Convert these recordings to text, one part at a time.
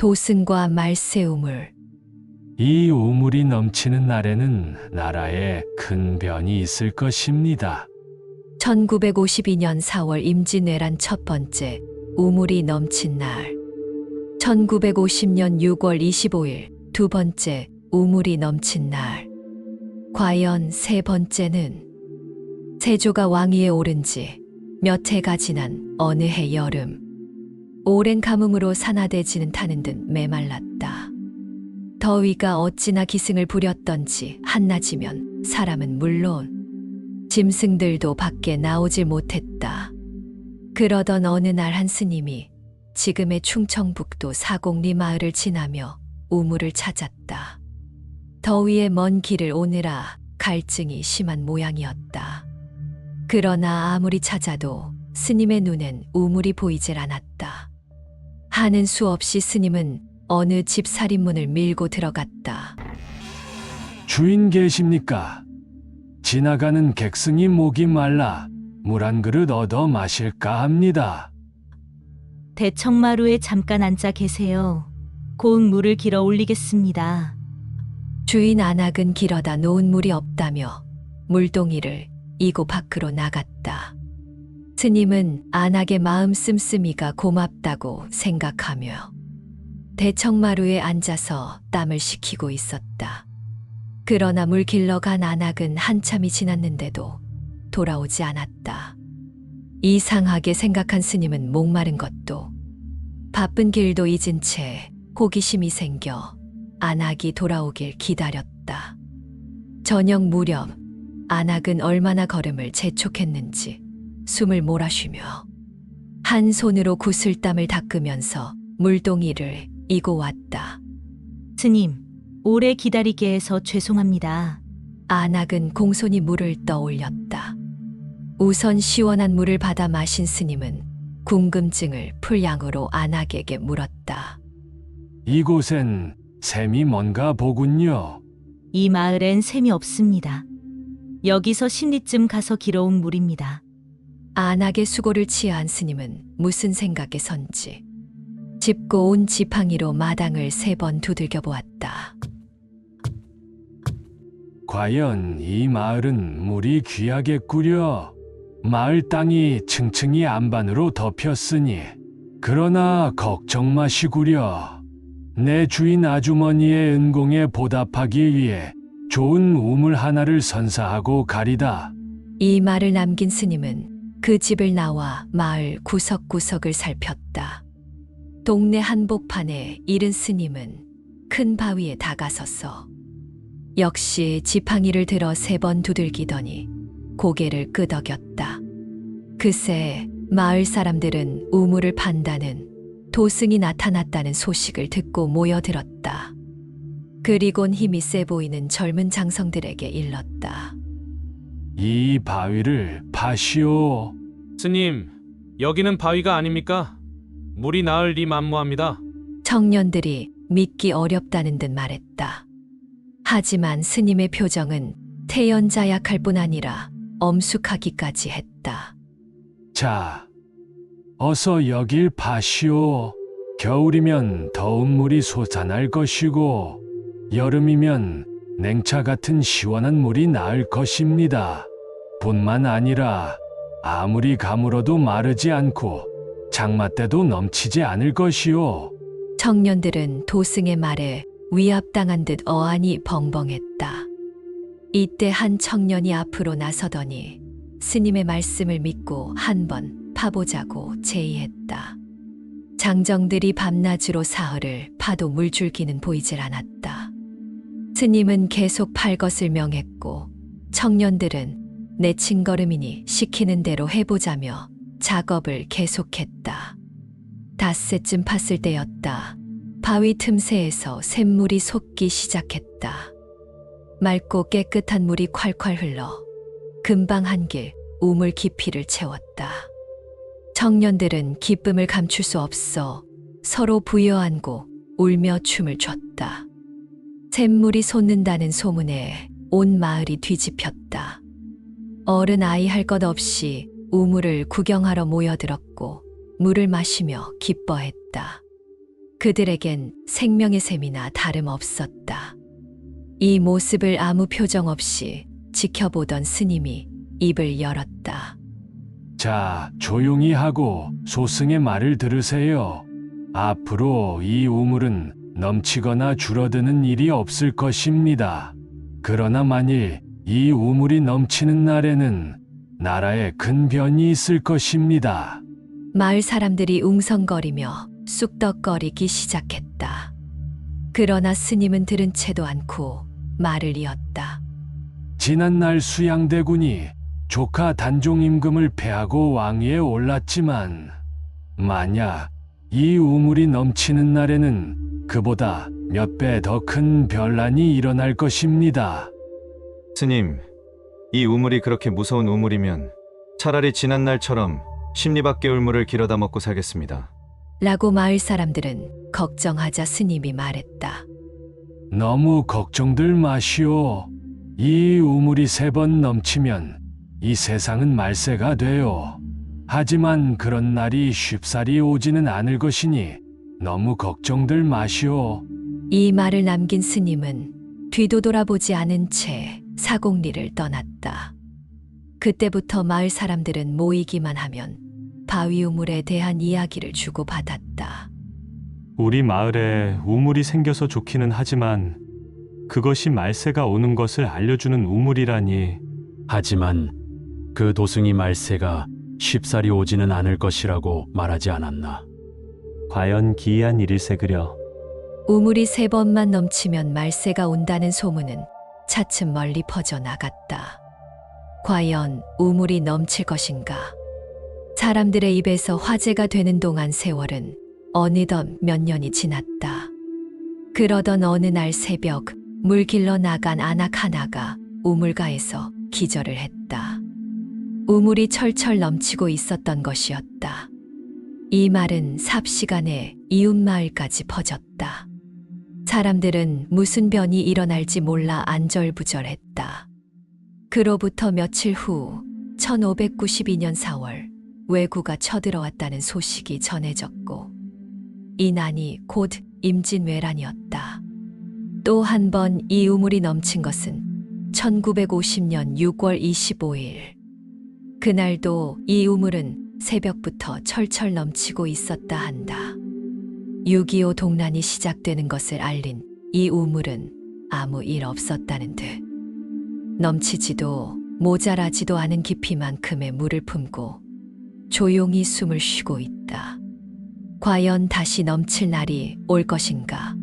도승과 말세 우물. 이 우물이 넘치는 날에는 나라에 큰 변이 있을 것입니다. 1952년 4월 임진왜란 첫 번째 우물이 넘친 날. 1950년 6월 25일 두 번째 우물이 넘친 날. 과연 세 번째는? 세조가 왕위에 오른 지 몇 해가 지난 어느 해 여름. 오랜 가뭄으로 산하대지는 타는 듯 메말랐다. 더위가 어찌나 기승을 부렸던지 한낮이면 사람은 물론 짐승들도 밖에 나오질 못했다. 그러던 어느 날 한 스님이 지금의 충청북도 사곡리 마을을 지나며 우물을 찾았다. 더위에 먼 길을 오느라 갈증이 심한 모양이었다. 그러나 아무리 찾아도 스님의 눈엔 우물이 보이질 않았다. 하는 수 없이 스님은 어느 집 살인문을 밀고 들어갔다. 주인 계십니까? 지나가는 객승이 목이 말라 물 한 그릇 얻어 마실까 합니다. 대청마루에 잠깐 앉아 계세요. 곧 물을 길어 올리겠습니다. 주인 안악은 길어다 놓은 물이 없다며 물동이를 이고 밖으로 나갔다. 스님은 안악의 마음 씀씀이가 고맙다고 생각하며 대청마루에 앉아서 땀을 식히고 있었다. 그러나 물 길러 간 안악은 한참이 지났는데도 돌아오지 않았다. 이상하게 생각한 스님은 목마른 것도 바쁜 길도 잊은 채 호기심이 생겨 안악이 돌아오길 기다렸다. 저녁 무렵 안악은 얼마나 걸음을 재촉했는지 숨을 몰아쉬며 한 손으로 구슬땀을 닦으면서 물동이를 이고 왔다. 스님, 오래 기다리게 해서 죄송합니다. 안악은 공손히 물을 떠올렸다. 우선 시원한 물을 받아 마신 스님은 궁금증을 풀양으로 안악에게 물었다. 이곳엔 샘이 뭔가 보군요. 이 마을엔 샘이 없습니다. 여기서 십리쯤 가서 길어온 물입니다. 안악의 수고를 취한 스님은 무슨 생각에 선지 짚고 온 지팡이로 마당을 3번 두들겨 보았다. 과연 이 마을은 물이 귀하겠구려. 마을 땅이 층층이 안반으로 덮였으니 그러나 걱정 마시구려. 내 주인 아주머니의 은공에 보답하기 위해 좋은 우물 하나를 선사하고 가리다. 이 말을 남긴 스님은 그 집을 나와 마을 구석구석을 살폈다. 동네 한복판에 이른 스님은 큰 바위에 다가섰어. 역시 지팡이를 들어 3번 두들기더니 고개를 끄덕였다. 그새 마을 사람들은 우물을 판다는 도승이 나타났다는 소식을 듣고 모여들었다. 그리곤 힘이 세 보이는 젊은 장성들에게 일렀다. 이 바위를 파시오. 스님, 여기는 바위가 아닙니까? 물이 나을 리 만무합니다. 청년들이 믿기 어렵다는 듯 말했다. 하지만 스님의 표정은 태연자약할 뿐 아니라 엄숙하기까지 했다. 자, 어서 여길 파시오. 겨울이면 더운 물이 솟아날 것이고 여름이면 냉차 같은 시원한 물이 나을 것입니다. 뿐만 아니라 아무리 가물어도 마르지 않고 장마 때도 넘치지 않을 것이오. 청년들은 도승의 말에 위압당한 듯 어안이 벙벙했다. 이때 한 청년이 앞으로 나서더니 스님의 말씀을 믿고 한번 파보자고 제의했다. 장정들이 밤낮으로 사흘을 파도 물줄기는 보이질 않았다. 스님은 계속 팔 것을 명했고 청년들은 내친 걸음이니 시키는 대로 해보자며 작업을 계속했다. 닷새쯤 팠을 때였다. 바위 틈새에서 샘물이 솟기 시작했다. 맑고 깨끗한 물이 콸콸 흘러 금방 한길 우물 깊이를 채웠다. 청년들은 기쁨을 감출 수 없어 서로 부여안고 울며 춤을 췄다. 샘물이 솟는다는 소문에 온 마을이 뒤집혔다. 어른 아이 할 것 없이 우물을 구경하러 모여들었고 물을 마시며 기뻐했다. 그들에겐 생명의 셈이나 다름없었다. 이 모습을 아무 표정 없이 지켜보던 스님이 입을 열었다. 자, 조용히 하고 소승의 말을 들으세요. 앞으로 이 우물은 넘치거나 줄어드는 일이 없을 것입니다. 그러나 만일 이 우물이 넘치는 날에는 나라에 큰 변이 있을 것입니다. 마을 사람들이 웅성거리며 쑥덕거리기 시작했다. 그러나 스님은 들은 채도 않고 말을 이었다. 지난날 수양대군이 조카 단종 임금을 패하고 왕위에 올랐지만 만약 이 우물이 넘치는 날에는 그보다 몇 배 더 큰 변란이 일어날 것입니다. 스님, 이 우물이 그렇게 무서운 우물이면 차라리 지난날처럼 십리박 개울물을 길어다 먹고 살겠습니다. 라고 마을 사람들은 걱정하자 스님이 말했다. 너무 걱정들 마시오. 이 우물이 3번 넘치면 이 세상은 말세가 돼요. 하지만 그런 날이 쉽사리 오지는 않을 것이니 너무 걱정들 마시오. 이 말을 남긴 스님은 뒤도 돌아보지 않은 채 사공리를 떠났다. 그때부터 마을 사람들은 모이기만 하면 바위 우물에 대한 이야기를 주고받았다. 우리 마을에 우물이 생겨서 좋기는 하지만 그것이 말세가 오는 것을 알려주는 우물이라니. 하지만 그 도승이 말세가 쉽사리 오지는 않을 것이라고 말하지 않았나. 과연 기이한 일일세 그려. 우물이 3번만 넘치면 말세가 온다는 소문은 차츰 멀리 퍼져나갔다. 과연 우물이 넘칠 것인가? 사람들의 입에서 화제가 되는 동안 세월은 어느덧 몇 년이 지났다. 그러던 어느 날 새벽, 물 길러 나간 안악 하나가 우물가에서 기절을 했다. 우물이 철철 넘치고 있었던 것이었다. 이 말은 삽시간에 이웃 마을까지 퍼졌다. 사람들은 무슨 변이 일어날지 몰라 안절부절했다. 그로부터 며칠 후 1592년 4월 왜구가 쳐들어왔다는 소식이 전해졌고 이 난이 곧 임진왜란이었다. 또 한 번 이 우물이 넘친 것은 1950년 6월 25일. 그날도 이 우물은 새벽부터 철철 넘치고 있었다 한다. 6.25 동란이 시작되는 것을 알린 이 우물은 아무 일 없었다는 듯. 넘치지도 모자라지도 않은 깊이만큼의 물을 품고 조용히 숨을 쉬고 있다. 과연 다시 넘칠 날이 올 것인가?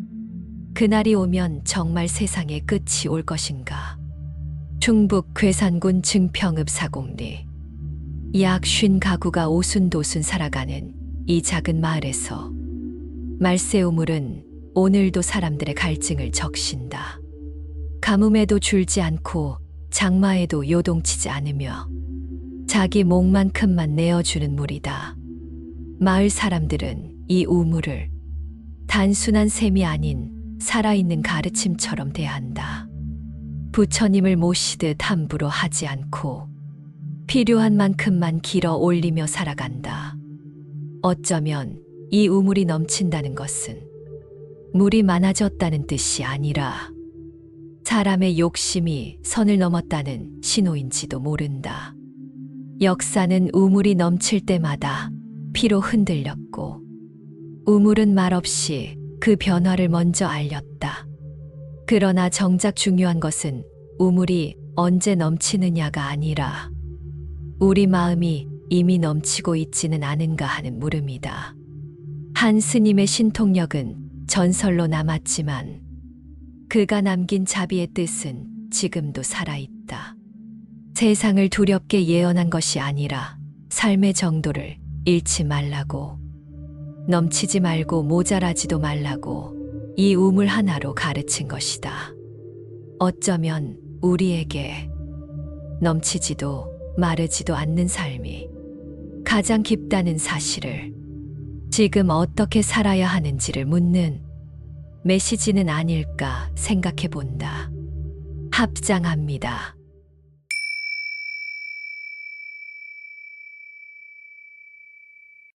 그날이 오면 정말 세상의 끝이 올 것인가? 충북 괴산군 증평읍 사공리. 약 50가구가 오순도순 살아가는 이 작은 마을에서 말세 우물은 오늘도 사람들의 갈증을 적신다. 가뭄에도 줄지 않고 장마에도 요동치지 않으며 자기 목만큼만 내어주는 물이다. 마을 사람들은 이 우물을 단순한 셈이 아닌 살아있는 가르침처럼 대한다. 부처님을 모시듯 함부로 하지 않고 필요한 만큼만 길어 올리며 살아간다. 어쩌면 이 우물이 넘친다는 것은 물이 많아졌다는 뜻이 아니라 사람의 욕심이 선을 넘었다는 신호인지도 모른다. 역사는 우물이 넘칠 때마다 피로 흔들렸고 우물은 말없이 그 변화를 먼저 알렸다. 그러나 정작 중요한 것은 우물이 언제 넘치느냐가 아니라 우리 마음이 이미 넘치고 있지는 않은가 하는 물음이다. 한 스님의 신통력은 전설로 남았지만 그가 남긴 자비의 뜻은 지금도 살아있다. 세상을 두렵게 예언한 것이 아니라 삶의 정도를 잃지 말라고, 넘치지 말고 모자라지도 말라고 이 우물 하나로 가르친 것이다. 어쩌면 우리에게 넘치지도 마르지도 않는 삶이 가장 깊다는 사실을, 지금 어떻게 살아야 하는지를 묻는 메시지는 아닐까 생각해 본다. 합장합니다.